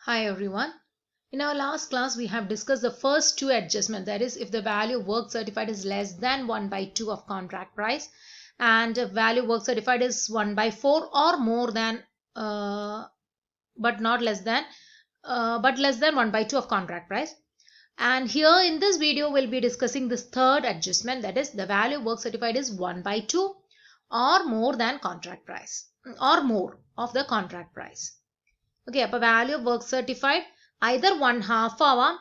Hi everyone. In our last class, we have discussed the first two adjustments. That is, if the value of work certified is less than 1 by 2 of contract price, and if value of work certified is 1 by 4 or more than, but less than 1 by 2 of contract price. And here in this video, we'll be discussing this third adjustment. That is, the value of work certified is 1 by 2 or more than contract price or more of the contract price. Okay, അപ്പോൾ value of work certified either 1/2 ആവാം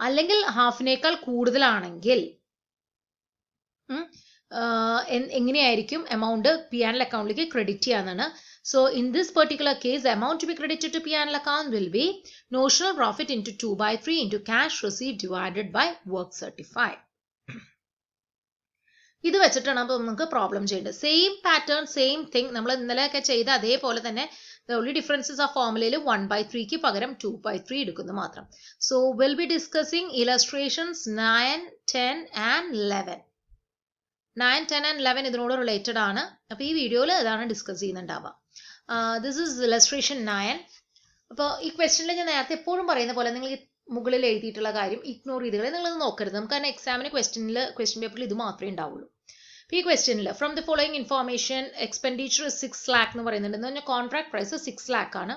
അല്ലെങ്കിൽ ഹാഫിനേക്കാൾ കൂടുതലാണെങ്കിൽ എങ്ങനെയായിരിക്കും amount P&L അക്കൗണ്ടിലേക്ക് credit ചെയ്യാന്നാണ്. So in this particular case the amount to be credited to P&L account will be notional profit into 2/3 into cash received divided by work certified. ഇത് വെച്ചിട്ടാണ് അപ്പോൾ നമുക്ക് പ്രോബ്ലം ചെയ്യേണ്ടത്. സെയിം പാറ്റേൺ സെയിം തിങ് നമ്മൾ ഇന്നലെയൊക്കെ ചെയ്ത അതേപോലെ തന്നെ. The only differences are formula 1/3 ക്ക് പകരം 2/3 എടുക്കുന്നു മാത്രം. So we'll be discussing illustrations 9, 10 and 11. 9, 10 and 11 ഇതിനോട് റിലേറ്റഡ് ആണ്. അപ്പോൾ ഈ വീഡിയോയിൽ ഇതാണ് ഡിസ്കസ് ചെയ്യുന്നുണ്ടാവുക. This is illustration 9. അപ്പോൾ ഈ ക്വസ്റ്റ്യനിൽ ഞാൻ നേരത്തെ എപ്പോഴും പറയുന്ന പോലെ നിങ്ങൾ മുകളിൽ എഴുതിയിട്ടുള്ള കാര്യം ഇഗ്നോർ ചെയ്ത് നിങ്ങൾ നോക്കരുത്. നമുക്ക് തന്നെ എക്സാമിന് ക്വസ്റ്റ്യൻ പേപ്പറിൽ ഇത് മാത്രമേ ഉണ്ടാവുള്ളൂ. ഈ ക്വസ്റ്റ്യനിൽ from the following information expenditure 6 lakh എന്ന് പറയുന്നുണ്ട്. എന്ന് പറഞ്ഞാൽ കോൺട്രാക്ട് പ്രൈസ് 6 lakh ആണ്.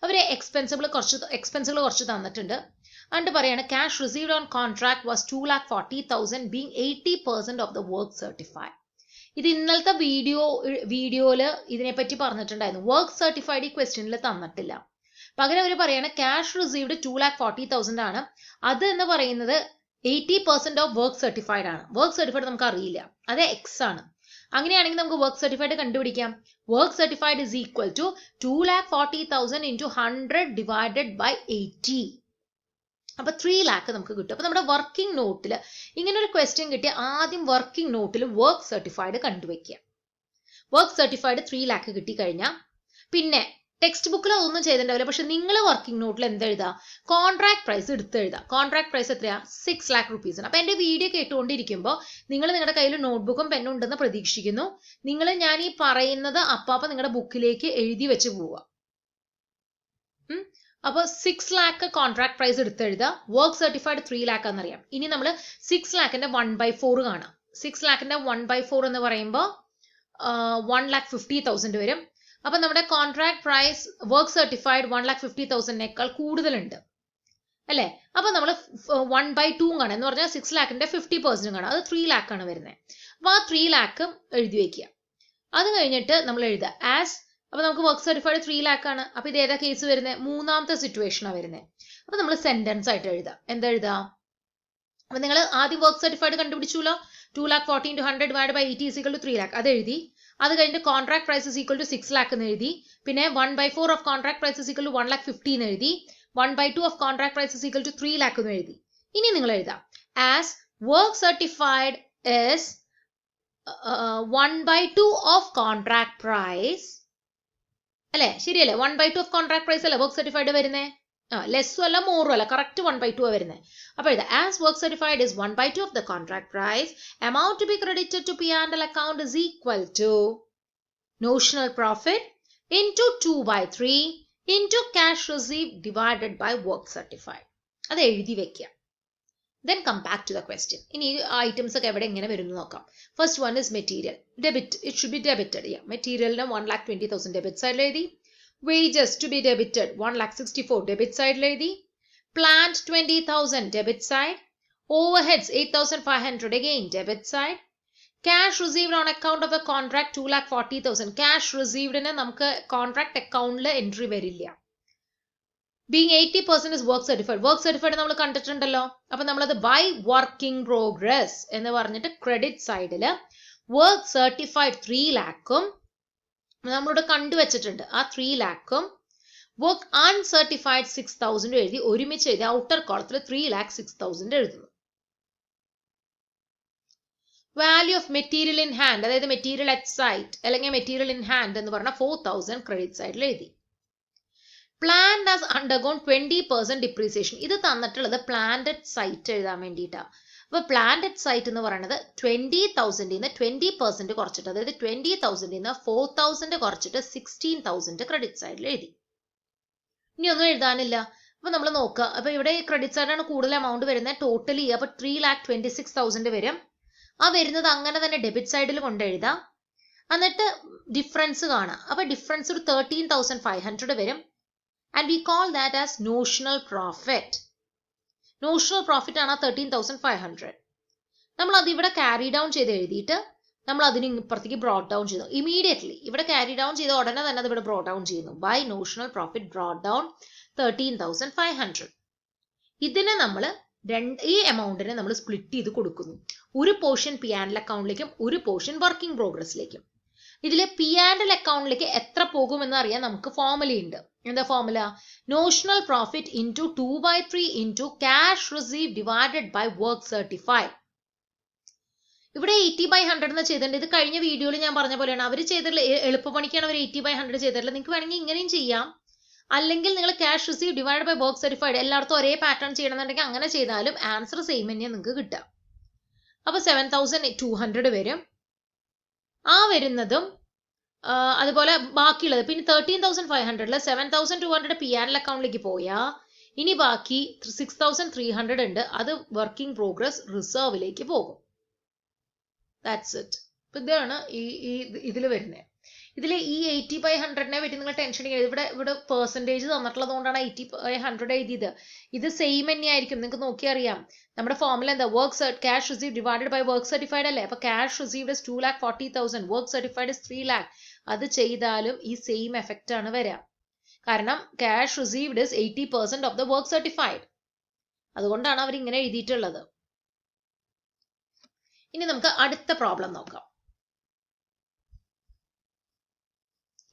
അവർ എക്സ്പെൻസുകൾ കുറച്ച് തന്നിട്ടുണ്ട്. എന്നിട്ട് പറയാണ് cash received on contract was 2,40,000 being 80% of the work certified. ഇത് ഇന്നലത്തെ വീഡിയോയിൽ ഇതിനെപ്പറ്റി പറഞ്ഞിട്ടുണ്ടായിരുന്നു. വർക്ക് സർട്ടിഫൈഡ് ഈ ക്വസ്റ്റ്യനിൽ തന്നിട്ടില്ല. പകരം അവർ പറയാണ് ക്യാഷ് റിസീവ്ഡ് 2,40,000 ആണ്. അത് എന്ന് പറയുന്നത് 80% ഓഫ് വർക്ക് സർട്ടിഫൈഡ് ആണ്. വർക്ക് സർട്ടിഫൈഡ് നമുക്ക് അറിയില്ല, അത് എക്സ് ആണ്. അങ്ങനെയാണെങ്കിൽ നമുക്ക് വർക്ക് സർട്ടിഫൈഡ് കണ്ടുപിടിക്കാം. Work certified is equal to 2,40,000 into 100 divided by 80. അപ്പൊ 3 lakh നമുക്ക് കിട്ടും. അപ്പൊ നമ്മുടെ വർക്കിംഗ് നോട്ടിൽ ഇങ്ങനെ ഒരു ക്വസ്റ്റ്യൻ കിട്ടിയ ആദ്യം വർക്കിംഗ് നോട്ടിൽ വർക്ക് സർട്ടിഫൈഡ് കണ്ടുവയ്ക്കുക. വർക്ക് സർട്ടിഫൈഡ് 3 lakh കിട്ടിക്കഴിഞ്ഞാൽ പിന്നെ ടെക്സ്റ്റ് ബുക്കിൽ അതൊന്നും ചെയ്തിട്ടുണ്ടാവില്ല. പക്ഷെ നിങ്ങൾ വർക്കിംഗ് നോട്ടിൽ എന്തെഴുതാ, കോൺട്രാക്ട് പ്രൈസ് എടുത്തെഴുതാ. കോൺട്രാക്ട് പ്രൈസ് എത്രയാ, 6 lakh rupees ആണ്. അപ്പൊ എന്റെ വീഡിയോ കേട്ടുകൊണ്ടിരിക്കുമ്പോൾ നിങ്ങൾ നിങ്ങളുടെ കയ്യിൽ നോട്ട്ബുക്കും പെന്നും ഉണ്ടെന്ന് പ്രതീക്ഷിക്കുന്നു. നിങ്ങൾ ഞാൻ ഈ പറയുന്നത് അപ്പാപ്പ നിങ്ങളുടെ ബുക്കിലേക്ക് എഴുതി വെച്ച് പോവുക. അപ്പൊ 6 lakh കോൺട്രാക്ട് പ്രൈസ് എടുത്തെഴുതുക. വർക്ക് സർട്ടിഫൈഡ് 3 lakh എന്നറിയാം. ഇനി നമ്മൾ 6 lakhന്റെ 1/4 കാണാം. 6 lakhന്റെ 1/4 എന്ന് പറയുമ്പോൾ 1,50,000 വരും. അപ്പൊ നമ്മുടെ കോൺട്രാക്ട് പ്രൈസ് വർക്ക് സർട്ടിഫൈഡ് 1,50,000 കൂടുതലുണ്ട് അല്ലെ. അപ്പൊ നമ്മൾ 1/2 കാണാം. എന്ന് പറഞ്ഞാൽ 6 lakhന്റെ 50% കാണാം. അത് 3 lakh ആണ് വരുന്നത്. അപ്പൊ ആ 3 lakh എഴുതി വെക്കുക. അത് കഴിഞ്ഞിട്ട് നമ്മൾ എഴുതുക ആസ്. അപ്പൊ നമുക്ക് വർക്ക് സർട്ടിഫൈഡ് 3 lakh ആണ്. അപ്പൊ ഇത് ഏതാ കേസ് വരുന്നത്, മൂന്നാമത്തെ സിറ്റുവേഷനാണ് വരുന്നത്. അപ്പൊ നമ്മൾ സെന്റൻസ് ആയിട്ട് എഴുതാം. എന്താ എഴുതാ, അപ്പൊ നിങ്ങൾ ആദ്യം work certified കണ്ടുപിടിച്ചല്ലോ. 2,40,000 into 100 divided by 80 is equal to 3 lakh. അത് എഴുതി. അത് കഴിഞ്ഞിട്ട് contract price is equal to 6 lakh എന്ന് എഴുതി. പിന്നെ 1/4 of contract price is equal to 1,50,000 എന്ന് എഴുതി. 1/2 of contract price is equal to 3 lakh എന്ന് എഴുതി. ഇനി നിങ്ങൾ എഴുതാം as work certified is 1/2 of contract price അല്ലെ. ശരിയല്ലേ, 1/2 ഓഫ് കോൺട്രാക്ട് പ്രൈസ് അല്ലേ വർക്ക് സർട്ടിഫൈഡ് വരുന്നേ. ലെസ്സും അല്ല മോറും അല്ല, കറക്റ്റ് 1/2 വരുന്നത്. അപ്പൊ ഇത് as work certified is 1/2 of the contract price, amount to be credited to P&L account is equal to notional profit into 2/3 into cash received divided by work certified. അത് എഴുതി വെക്കുക. Then come back to the question. ഇനി items ഒക്കെ എവിടെ എങ്ങനെ വരുന്നു നോക്കാം. First one is material debit. It should be debited. മെറ്റീരിയലിന് 1,20,000 ഡെബിറ്റ് സൈഡിൽ എഴുതി. Wages to be debited 1,64,000 debit side എഴുതി. Plant 20,000 debit side. Overheads 8,500 again debit side. Cash received on account of the contract 2,40,000. Cash received ന് നമുക്ക് contract അക്കൗണ്ടിൽ entry വരില്ല. Being 80% is work certified. Work certified നമ്മൾ കണ്ടിട്ടുണ്ടല്ലോ. അപ്പൊ നമ്മളത് ബൈ വർക്കിംഗ് പ്രോഗ്രസ് എന്ന് പറഞ്ഞിട്ട് ക്രെഡിറ്റ് സൈഡിൽ വർക്ക് സർട്ടിഫൈഡ് 3 lakh നമ്മളോട് കണ്ടുവച്ചിട്ടുണ്ട്. ആ 3 lakh വർക്ക് അൺസർട്ടിഫൈഡ് 6,000 എഴുതി ഒരുമിച്ച് എഴുതി. ഔട്ടർ കോളത്തിൽ 3,06,000 എഴുതുന്നു. Value of material in hand, അതായത് മെറ്റീരിയൽ അറ്റ് സൈറ്റ് അല്ലെങ്കിൽ മെറ്റീരിയൽ ഇൻ ഹാൻഡ് എന്ന് പറഞ്ഞാൽ 4,000 ക്രെഡിറ്റ് സൈഡിൽ എഴുതി. Plant has undergone 20% depreciation. ഇത് തന്നിട്ടുള്ളത് പ്ലാന്റ് അറ്റ് സൈറ്റ് എഴുതാൻ വേണ്ടിയിട്ടാണ്. അപ്പൊ പ്ലാന്റ് അറ്റ് സൈറ്റ് എന്ന് പറയുന്നത് 20,000 20% കുറച്ചിട്ട്, അതായത് 20,000 4,000 കുറച്ചിട്ട് 16,000 ക്രെഡിറ്റ് സൈഡിൽ എഴുതി. ഇനി ഒന്നും എഴുതാനില്ല. അപ്പൊ നമ്മൾ നോക്കുക. അപ്പൊ ഇവിടെ ക്രെഡിറ്റ് സൈഡാണ് കൂടുതൽ എമൗണ്ട് വരുന്നത് ടോട്ടലി. അപ്പൊ 3,26,000 വരും. ആ വരുന്നത് അങ്ങനെ തന്നെ ഡെബിറ്റ് സൈഡിൽ കൊണ്ടെഴുതാം. എന്നിട്ട് ഡിഫറൻസ് കാണാം. അപ്പൊ ഡിഫറൻസ് ഒരു 13,500 വരും. And we call that as notional profit. Notional profit ആണ് 13,500. നമ്മൾ അത് ഇവിടെ ക്യാരി ഡൗൺ ചെയ്ത് എഴുതിയിട്ട് നമ്മൾ അതിന് ഇപ്പുറത്തേക്ക് ബ്രോട്ട് ഡൗൺ ചെയ്തു. ഇമീഡിയറ്റ്ലി ഇവിടെ ക്യാരി ഡൗൺ ചെയ്ത ഉടനെ തന്നെ അത് ഇവിടെ ബ്രോട്ട് ഡൗൺ ചെയ്യുന്നു. By notional profit brought down 13,500. ഇതിനെ നമ്മൾ ഈ എമൗണ്ടിനെ നമ്മൾ സ്പ്ലിറ്റ് ചെയ്ത് കൊടുക്കുന്നു. ഒരു പോർഷൻ പി ആൻഡ് എൽ അക്കൗണ്ടിലേക്കും ഒരു പോർഷൻ വർക്കിംഗ് പ്രോഗ്രസ്സിലേക്കും. ഇതിലെ പി ആൻഡ് എൽ അക്കൗണ്ടിലേക്ക് എത്ര പോകുമെന്ന് അറിയാൻ നമുക്ക് ഫോർമുലയുണ്ട്. എന്താ formula? Notional profit into 2/3 into cash receive divided by work certified. ഇവിടെ 80/100 എന്ന് ചെയ്തിട്ടുണ്ട്. ഇത് കഴിഞ്ഞ വീഡിയോയിൽ ഞാൻ പറഞ്ഞ പോലെയാണ്. അവർ ചെയ്തിട്ടുള്ള എളുപ്പപ്പണിക്കാണ് അവർ 80/100 ചെയ്തിട്ടുള്ളത്. നിങ്ങൾക്ക് വേണമെങ്കിൽ ഇങ്ങനെയും ചെയ്യാം. അല്ലെങ്കിൽ നിങ്ങൾ cash receive divide by work certified എല്ലായിടത്തും ഒരേ പാറ്റേൺ ചെയ്യണമെന്നുണ്ടെങ്കിൽ അങ്ങനെ ചെയ്താലും ആൻസർ സെയിം തന്നെയാണ് നിങ്ങൾക്ക് കിട്ടുക. അപ്പൊ 7,200 വരും. ആ വരുന്നതും അതുപോലെ ബാക്കിയുള്ളത് പിന്നെ 13,500 7,200 പി ആൻഡ് എൽ അക്കൗണ്ടിലേക്ക് പോയാൽ ഇനി ബാക്കി 6,300 ഉണ്ട്. അത് വർക്കിംഗ് പ്രോഗ്രസ് റിസർവിലേക്ക് പോകും. That's it. അപ്പൊ ഇതാണ് ഇതിൽ വരുന്നത്. ഇതിൽ ഈ 80/100 പറ്റി നിങ്ങൾ ടെൻഷൻ ചെയ്യരുത്. ഇവിടെ പെർസെൻറ്റേജ് തന്നിട്ടുള്ളത് കൊണ്ടാണ് 80/100 എഴുതിയത്. ഇത് സെയിം തന്നെയായിരിക്കും. നിങ്ങൾക്ക് നോക്കിയാൽ അറിയാം. നമ്മുടെ ഫോർമുല എന്താ? Cash receive divided by work certified അല്ലേ? അപ്പൊ cash received 2,40,000, work certified 3 lakh. അത് ചെയ്താലും ഈ സെയിം എഫക്റ്റ് ആണ് വരിക. കാരണം cash received 80% of the work certified. അതുകൊണ്ടാണ് അവർ ഇങ്ങനെ എഴുതിയിട്ടുള്ളത്. ഇനി നമുക്ക് അടുത്ത പ്രോബ്ലം നോക്കാം.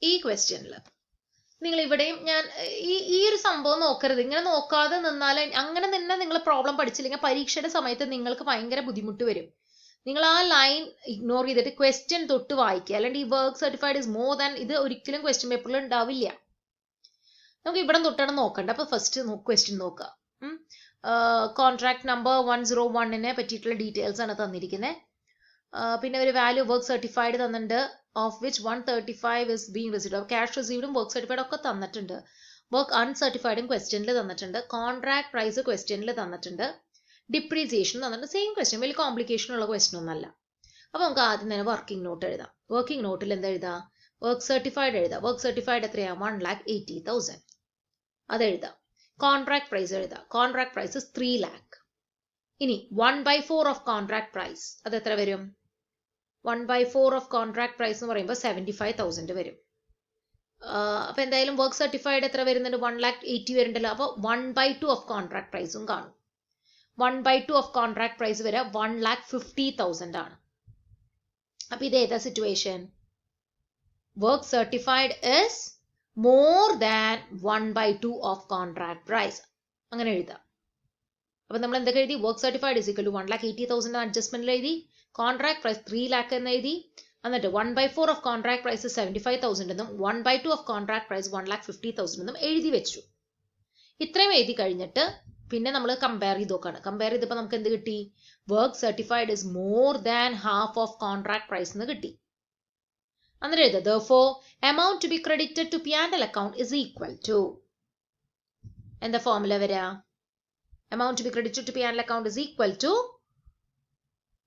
ഈ ക്വസ്റ്റ്യനിൽ നിങ്ങൾ ഇവിടെയും ഞാൻ ഈ ഒരു സംഭവം നോക്കരുത്. ഇങ്ങനെ നോക്കാതെ നിന്നാൽ അങ്ങനെ തന്നെ നിങ്ങൾ പ്രോബ്ലം പഠിച്ചില്ലെങ്കിൽ പരീക്ഷയുടെ സമയത്ത് നിങ്ങൾക്ക് ഭയങ്കര ബുദ്ധിമുട്ട് വരും. നിങ്ങൾ ആ ലൈൻ ഇഗ്നോർ ചെയ്തിട്ട് ക്വസ്റ്റ്യൻ തൊട്ട് വായിക്കുക. അല്ലെങ്കിൽ ഈ work certified is more than ഇത് ഒരിക്കലും ക്വസ്റ്റ്യൻ പേപ്പറിൽ ഉണ്ടാവില്ല. നമുക്ക് ഇവിടെ തൊട്ടാണ് നോക്കണ്ട. അപ്പൊ ഫസ്റ്റ് ക്വസ്റ്റ്യൻ നോക്കുക. കോൺട്രാക്ട് നമ്പർ 101 പറ്റിയിട്ടുള്ള ഡീറ്റെയിൽസ് ആണ് തന്നിരിക്കുന്നത്. പിന്നെ ഒരു വാല്യൂ വർക്ക് സർട്ടിഫൈഡ് തന്നിട്ടുണ്ട്. Of which 135 is being received. Cash റിസീവ്ഡും വർക്ക് സർട്ടിഫൈഡ് ഒക്കെ തന്നിട്ടുണ്ട്. വർക്ക് അൺസർട്ടിഫൈഡും ക്വസ്റ്റ്യനിൽ തന്നിട്ടുണ്ട്. കോൺട്രാക്ട് പ്രൈസ് ക്വസ്റ്റ്യനിൽ തന്നിട്ടുണ്ട്. ഡിപ്രീസിയേഷൻ തന്നിട്ടുണ്ട്. സെയിം ക്വസ്റ്റ്യൻ, വലിയ കോംപ്ലിക്കേഷൻ ഉള്ള ക്വസ്റ്റ്യൻ ഒന്നല്ല. അപ്പൊ നമുക്ക് ആദ്യം തന്നെ വർക്കിംഗ് നോട്ട് എഴുതാം. വർക്കിംഗ് നോട്ടിൽ എന്താ എഴുതാം? വർക്ക് സർട്ടിഫൈഡ് എഴുതാം. വർക്ക് സർട്ടിഫൈഡ് എത്രയാ? 1,80,000. അത് എഴുതാം. കോൺട്രാക്ട് പ്രൈസ് എഴുതാം. Contract price 3 lakh. ഇനി 1/4 ഓഫ് കോൺട്രാക്ട് പ്രൈസ് അത് എത്ര വരും? 1/4 ഓഫ് കോൺട്രാക്ട് പ്രൈസ് എന്ന് പറയുമ്പോൾ 75,000 വരും. അപ്പൊ എന്തായാലും വർക്ക് സർട്ടിഫൈഡ് എത്ര വരുന്നുണ്ട്? 1,80,000 വരുന്നുണ്ടല്ലോ. അപ്പൊ 1/2 ഓഫ് കോൺട്രാക്ട് പ്രൈസും കാണും. 1/2 ഓഫ് കോൺട്രാക്ട് പ്രൈസ് വരെ 1,50,000 ആണ്. അപ്പൊ ഇത് ഏതാ situation? Work certified is more than 1/2 of contract price. അങ്ങനെ എഴുതാം. അപ്പൊ നമ്മൾ എന്തൊക്കെ എഴുതി? Work certified is equal to 1,80,000 അഡ്ജസ്റ്റ്മെന്റിൽ എഴുതി. കോൺട്രാക്ട് പ്രൈസ് 3 lakh എന്ന് എഴുതി. എന്നിട്ട് 1/4 ഓഫ് കോൺട്രാക്ട് പ്രൈസ് 75,000 എന്നും 1/2 ഓഫ് കോൺട്രാക്ട് പ്രൈസ് 1,50,000 എന്നും എഴുതി വെച്ചു. ഇത്രയും എഴുതി കഴിഞ്ഞിട്ട് പിന്നെ നമ്മൾ കമ്പയർ ചെയ്ത് നോക്കാണ്. കമ്പയർ ചെയ്തപ്പോൾ നമുക്ക് എന്ത് കിട്ടി? Work certified is more than half of contract price എന്ന് കിട്ടി. എന്നിട്ട് എഴുതുക therefore amount to be credited to P&L account is equal to എന്താ ഫോർമുല വരിക? amount to be credited to P&L account is equal to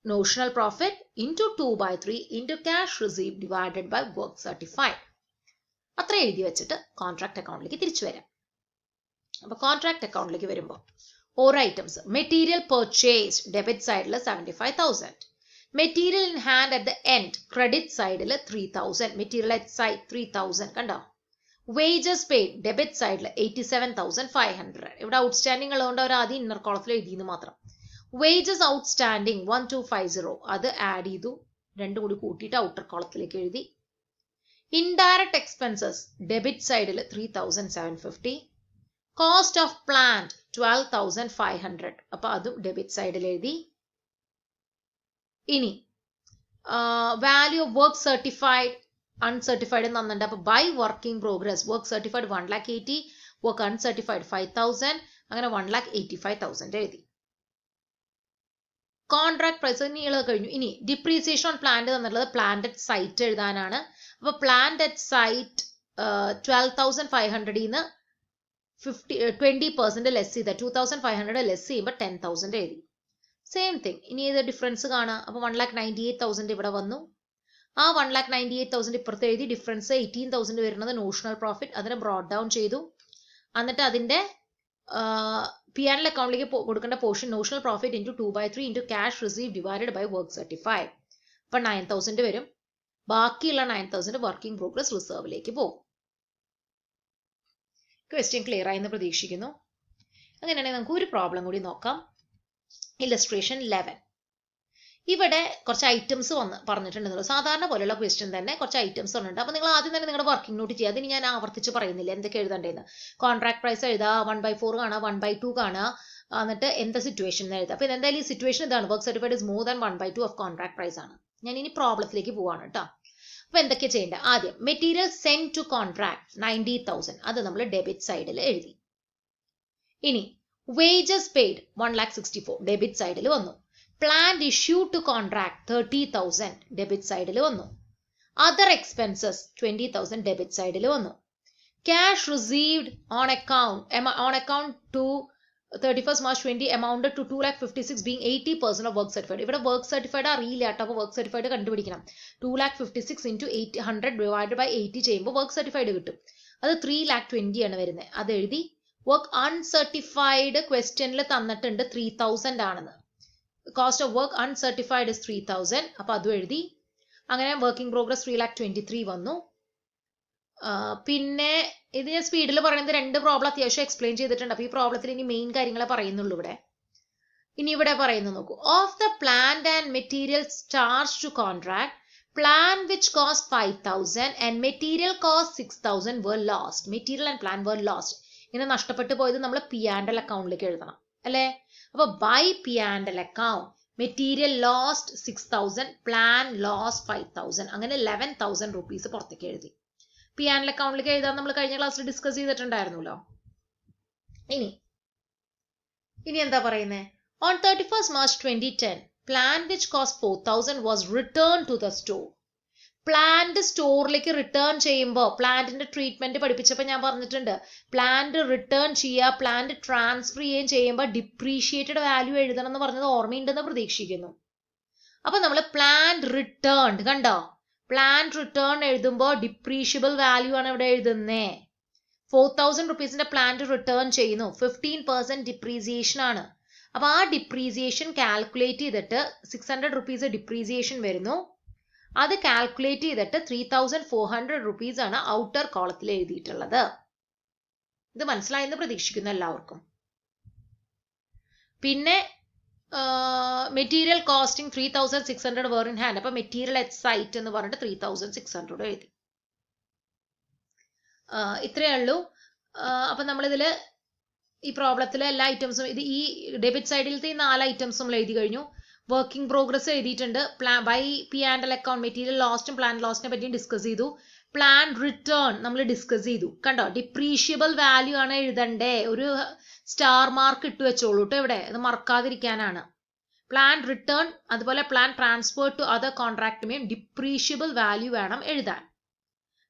notional profit into 2/3 into cash received divided by work certified. അത്ര എഴുതി വെച്ചിട്ട് contract അക്കൗണ്ടിലേക്ക് തിരിച്ചു വരാം. അപ്പൊ contract അക്കൗണ്ടിലേക്ക് വരുമ്പോൾ ഓരോ ഐറ്റംസ്. മെറ്റീരിയൽ പർച്ചേസ് ഡെബിറ്റ് സൈഡിൽ 75,000. Material in hand at the end credit സൈഡിൽ 3,000. മെറ്റീരിയൽ അറ്റ് സൈഡ് 3,000 കണ്ടോ? വേജസ് പെയ്ഡ് ഡെബിറ്റ് സൈഡിൽ 87,500. ഇവിടെ ഔട്ട്സ്റ്റാൻഡിംഗ് ഉള്ളതുകൊണ്ട് അവർ ആദ്യം ഇന്നർ കോളത്തിൽ എഴുതിയെന്ന് മാത്രം. വേജസ് ഔട്ട്സ്റ്റാൻഡിംഗ് 1,250 അത് ആഡ് ചെയ്തു. രണ്ടും കൂടി കൂട്ടിയിട്ട് ഔട്ടർ കോളത്തിലേക്ക് എഴുതി. ഇൻഡയറക്റ്റ് എക്സ്പെൻസസ് ഡെബിറ്റ് സൈഡിൽ 3,750. കോസ്റ്റ് ഓഫ് പ്ലാന്റ് 12,500 അപ്പൊ അതും ഡെബിറ്റ് സൈഡിൽ എഴുതി. ഇനി value of work certified uncertified തന്നിട്ടുണ്ട്. അപ്പൊ by working progress work certified 1,80,000, work uncertified 5,000, അങ്ങനെ 1,85,000 എഴുതി. കോൺട്രാക്ട് പ്രൈസ് നീളത് കഴിഞ്ഞു. ഇനി ഡിപ്രീസിയേഷൻ ഓൺ പ്ലാന്റ് തന്നിട്ടുള്ളത് പ്ലാന്റ് അറ്റ് സൈറ്റ് എഴുതാനാണ്. അപ്പൊ പ്ലാന്റ് അറ്റ് സൈറ്റ് 12,500 20% ലെസ് ചെയ്താൽ 2500 ലെസ് ചെയ്യുമ്പോൾ 10,000 എഴുതി. സെയിം തിങ് ഇനി ഏത് ഡിഫറൻസ് കാണാം. അപ്പോൾ 1,98,000 ഇവിടെ വന്നു. ആ 1,98,000 ഇപ്പുറത്ത് എഴുതി. ഡിഫറൻസ് 18,000 വരുന്നത് നോഷണൽ പ്രോഫിറ്റ്. അതിനെ ബ്രോഡ് ഡൗൺ ചെയ്തു. എന്നിട്ട് അതിന്റെ P&L അക്കൗണ്ടിലേക്ക് കൊടുക്കേണ്ട portion notional profit into 2/3 into cash receive divided by work certified. അപ്പം 9,000 വരും. ബാക്കിയുള്ള 9,000 വർക്കിംഗ് പ്രോഗ്രസ് റിസർവിലേക്ക് പോകും. ക്വസ്റ്റ്യൻ ക്ലിയർ ആയെന്ന് പ്രതീക്ഷിക്കുന്നു. അങ്ങനെയാണെങ്കിൽ നമുക്ക് ഒരു പ്രോബ്ലം കൂടി നോക്കാം. ഇല്ലസ്ട്രേഷൻ 11. ഇവിടെ കുറച്ച് ഐറ്റംസ് പറഞ്ഞിട്ടുണ്ടെന്നുള്ളൂ. സാധാരണ പോലെയുള്ള ക്വസ്റ്റ്യൻ തന്നെ കുറച്ച് ഐറ്റംസ് ഉണ്ട്. അപ്പോൾ നിങ്ങൾ ആദ്യം തന്നെ നിങ്ങളുടെ വർക്കിംഗ് നോട്ട് ചെയ്യുക. അതിന് ഞാൻ ആവർത്തിച്ച് പറയുന്നില്ല എന്തൊക്കെ എഴുതേണ്ടതെന്ന്. കോൺട്രാക്ട് പ്രൈസ് എഴുതുക, 1/4 കാണുക, 1/2 കാണുക, എന്നിട്ട് എന്താ സിറ്റുവേഷൻ എന്ന് എഴുതുക. അപ്പോൾ എന്തായാലും ഈ സിറ്റുവേഷൻ ഇതാണ്. Work certified is more than 1/2 of contract price ആണ്. ഞാൻ ഇനി പ്രോബ്ലത്തിലേക്ക് പോവാണ് കേട്ടോ. അപ്പോൾ എന്തൊക്കെ ചെയ്യേണ്ടത്? ആദ്യം മെറ്റീരിയൽ സെൻഡ് ടു കോൺട്രാക്ട് 90,000. അത് നമ്മൾ ഡെബിറ്റ് സൈഡിൽ എഴുതി. ഇനി വേജസ് പെയ്ഡ് 1,64,000 ഡെബിറ്റ് സൈഡിൽ വന്നു. Plant issue to contract 30,000 debit സൈഡിൽ വന്നു. അതർ എക്സ്പെൻസസ് 20,000 ഡെബിറ്റ് സൈഡിൽ വന്നു. Cash received on account to 31st March 20 amounted to 2,56,000 being 80% of work certified. ഇവിടെ വർക്ക് സർട്ടിഫൈഡ് അറിയില്ല കേട്ടോ. അപ്പോൾ വർക്ക് സർട്ടിഫൈഡ് കണ്ടുപിടിക്കണം. 2,56,000 into 100 divided by 80 ചെയ്യുമ്പോൾ വർക്ക് സർട്ടിഫൈഡ് കിട്ടും. അത് 3,20,000 ആണ് വരുന്നത്. അത് എഴുതി. വർക്ക് അൺസർട്ടിഫൈഡ് ക്വസ്റ്റ്യനിൽ തന്നിട്ടുണ്ട് 3,000 ആണെന്ന്. Cost of work uncertified is 3,000. അപ്പോൾ അതും എഴുതി. അങ്ങനെ വർക്കിംഗ് പ്രോഗ്രസ് 3,23,000 വന്നു. പിന്നെ ഇത് ഞാൻ സ്പീഡിൽ പറയുന്നത് 2 പ്രോബ്ലം അത്യാവശ്യം എക്സ്പ്ലെയിൻ ചെയ്തിട്ടുണ്ട്. അപ്പോൾ ഈ പ്രോബ്ലത്തിൽ ഇനി മെയിൻ കാര്യങ്ങളെ പറയുന്നുള്ളൂ ഇവിടെ. ഇനി ഇവിടെ പറയുന്നത് നോക്കൂ. Of the plant and materials charge to contract, plan which cost 5,000 and material cost 6,000 were lost. Material and plan were lost. ഇങ്ങനെ നഷ്ടപ്പെട്ടു പോയത് നമ്മൾ P&L അക്കൗണ്ടിലേക്ക് എഴുതണം അല്ലേ. അപ്പോൾ by P&L account material lost 6,000, plan lost 5,000. അങ്ങനെ 11,000 rupees പുറത്തേക്ക് എഴുതി. P&L അക്കൗണ്ടിലേക്ക് എഴുതാൻ നമ്മൾ കഴിഞ്ഞ ക്ലാസ്സിൽ ഡിസ്കസ് ചെയ്തിട്ടുണ്ടായിരുന്നല്ലോ. ഇനി എന്താ പറയുന്നത്? On 31st March 2010 plant which cost 4,000 was returned to the store. Plant സ്റ്റോറിലേക്ക് റിട്ടേൺ ചെയ്യുമ്പോൾ പ്ലാന്റിന്റെ ട്രീറ്റ്മെന്റ് പഠിപ്പിച്ചപ്പോൾ ഞാൻ പറഞ്ഞിട്ടുണ്ട്. പ്ലാന്റ് റിട്ടേൺ ചെയ്യുക, പ്ലാന്റ് ട്രാൻസ്ഫർ ചെയ്യുമ്പോൾ ഡിപ്രീഷിയേറ്റഡ് വാല്യൂ എഴുതണം എന്ന് പറഞ്ഞത് ഓർമ്മയുണ്ടെന്ന് പ്രതീക്ഷിക്കുന്നു. അപ്പൊ നമ്മൾ പ്ലാന്റ് റിട്ടേൺ കണ്ടോ. പ്ലാന്റ് റിട്ടേൺ എഴുതുമ്പോൾ ഡിപ്രീഷ്യബിൾ വാല്യൂ ആണ് ഇവിടെ എഴുതുന്നേ. 4,000 rupeesന്റെ പ്ലാന്റ് റിട്ടേൺ ചെയ്യുന്നു. 15% ഡിപ്രീസിയേഷൻ ആണ്. അപ്പൊ ആ ഡിപ്രീസിയേഷൻ കാൽക്കുലേറ്റ് ചെയ്തിട്ട് 600 rupees ഡിപ്രീസിയേഷൻ വരുന്നു. അത് കാൽക്കുലേറ്റ് ചെയ്തിട്ട് 3,400 rupees ആണ് ഔട്ടർ കോളത്തിൽ എഴുതിയിട്ടുള്ളത്. ഇത് മനസ്സിലായെന്ന് പ്രതീക്ഷിക്കുന്നു എല്ലാവർക്കും. പിന്നെ material costing 3,600 were in hand. അപ്പൊ മെറ്റീരിയൽ അറ്റ് സൈറ്റ് എന്ന് പറഞ്ഞിട്ട് 3,600 എഴുതി. ഇത്രയേ ഉള്ളൂ. അപ്പൊ നമ്മളിതിൽ ഈ പ്രോബ്ലത്തിലെ എല്ലാ ഐറ്റംസും ഇത് ഈ ഡെബിറ്റ് സൈഡിലത്തെ ഈ 4 ഐറ്റംസ് നമ്മൾ എഴുതി കഴിഞ്ഞു. വർക്കിംഗ് പ്രോഗ്രസ് എഴുതിയിട്ടുണ്ട്. ബൈ P&L അക്കൗണ്ട് മെറ്റീരിയൽ ലോസ്റ്റും പ്ലാൻ ലോസ്റ്റിനെ പറ്റിയും ഡിസ്കസ് ചെയ്തു. പ്ലാൻ റിട്ടേൺ നമ്മൾ ഡിസ്കസ് ചെയ്തു. കണ്ടോ, ഡിപ്രീഷ്യബിൾ വാല്യൂ ആണ് എഴുതണ്ടേ. ഒരു സ്റ്റാർ മാർക്ക് ഇട്ട് വെച്ചോളൂ കേട്ടോ ഇവിടെ, അത് മറക്കാതിരിക്കാനാണ്. പ്ലാൻ റിട്ടേൺ അതുപോലെ പ്ലാൻ ട്രാൻസ്ഫർ ടു അതർ കോൺട്രാക്റ്റുമേയും ഡിപ്രീഷ്യബിൾ വാല്യൂ വേണം എഴുതാൻ.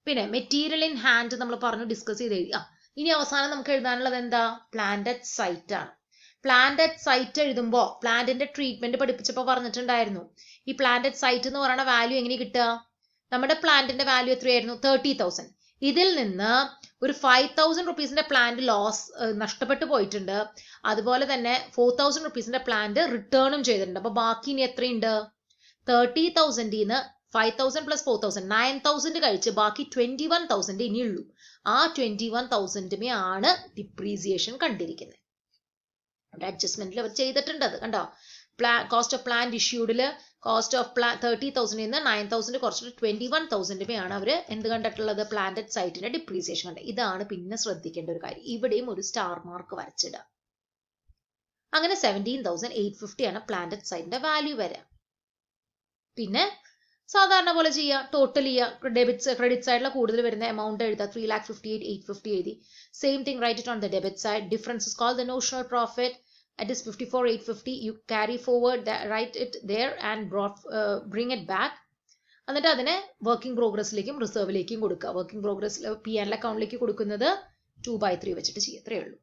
പിന്നെ മെറ്റീരിയൽ ഇൻ ഹാൻഡ് നമ്മൾ പറഞ്ഞു, ഡിസ്കസ് ചെയ്ത് എഴുതി. ഇനി അവസാനം നമുക്ക് എഴുതാനുള്ളത് എന്താ? പ്ലാന്റ് അറ്റ് സൈറ്റ് ആണ്. പ്ലാന്റ് അറ്റ് സൈറ്റ് എഴുതുമ്പോൾ പ്ലാന്റിന്റെ ട്രീറ്റ്മെന്റ് പഠിപ്പിച്ചപ്പോൾ പറഞ്ഞിട്ടുണ്ടായിരുന്നു. ഈ പ്ലാന്റ് അറ്റ് സൈറ്റ് എന്ന് പറയുന്ന വാല്യൂ എങ്ങനെ കിട്ടുക? നമ്മുടെ പ്ലാന്റിന്റെ വാല്യൂ എത്രയായിരുന്നു? 30,000. ഇതിൽ നിന്ന് ഒരു 5,000 rupeesന്റെ പ്ലാന്റ് ലോസ് നഷ്ടപ്പെട്ടു പോയിട്ടുണ്ട്. അതുപോലെ തന്നെ 4,000 rupeesന്റെ പ്ലാന്റ് റിട്ടേണും ചെയ്തിട്ടുണ്ട്. അപ്പൊ ബാക്കി ഇനി എത്രയുണ്ട്? 30,000 5,000 plus 4,000 9,000 കഴിച്ച് ബാക്കി 21,000 ഇനിയുള്ളൂ. ആ 21,000 ആണ് ഡിപ്രീസിയേഷൻ കണ്ടിരിക്കുന്നത്. അവിടെ അഡ്ജസ്റ്റ്മെന്റിൽ അവർ ചെയ്തിട്ടുണ്ട്. അത് കണ്ടോ, കോസ്റ്റ് ഓഫ് പ്ലാന്റ് ഇഷ്യൂഡില് കോസ്റ്റ് ഓഫ് 30,000 9,000 കുറച്ചിട്ട് 21,000 ആണ് അവർ എന്ത് കണ്ടിട്ടുള്ളത്? പ്ലാന്റ് അറ്റ് സൈറ്റിന്റെ ഡിപ്രീസിയേഷൻ കണ്ടത്. ഇതാണ് പിന്നെ ശ്രദ്ധിക്കേണ്ട ഒരു കാര്യം. ഇവിടെയും ഒരു സ്റ്റാർ മാർക്ക് വരച്ചിടുക. അങ്ങനെ 17,850 ആണ് പ്ലാന്റ് അറ്റ് സൈറ്റിന്റെ വാല്യൂ വരിക. പിന്നെ സാധാരണ പോലെ ചെയ്യുക, ടോട്ടൽ ചെയ്യുക. ക്രെഡിറ്റ് സൈഡിലെ കൂടുതൽ വരുന്ന എമൗണ്ട് എഴുതുക. 3,58,850 എഴുതി. Same thing write it on the debit side. Difference is called the notional profit. It is 54,850. You carry forward, write it there and bring it back. എന്നിട്ട് അതിനെ വർക്കിംഗ് പ്രോഗ്രസ്സിലേക്കും റിസർവിലേക്കും കൊടുക്കുക. വർക്കിംഗ് പ്രോഗ്രസ് P&L അക്കൗണ്ടിലേക്ക് കൊടുക്കുന്നത് 2/3 വെച്ചിട്ട് ചെയ്യും. അത്രയേ ഉള്ളൂ.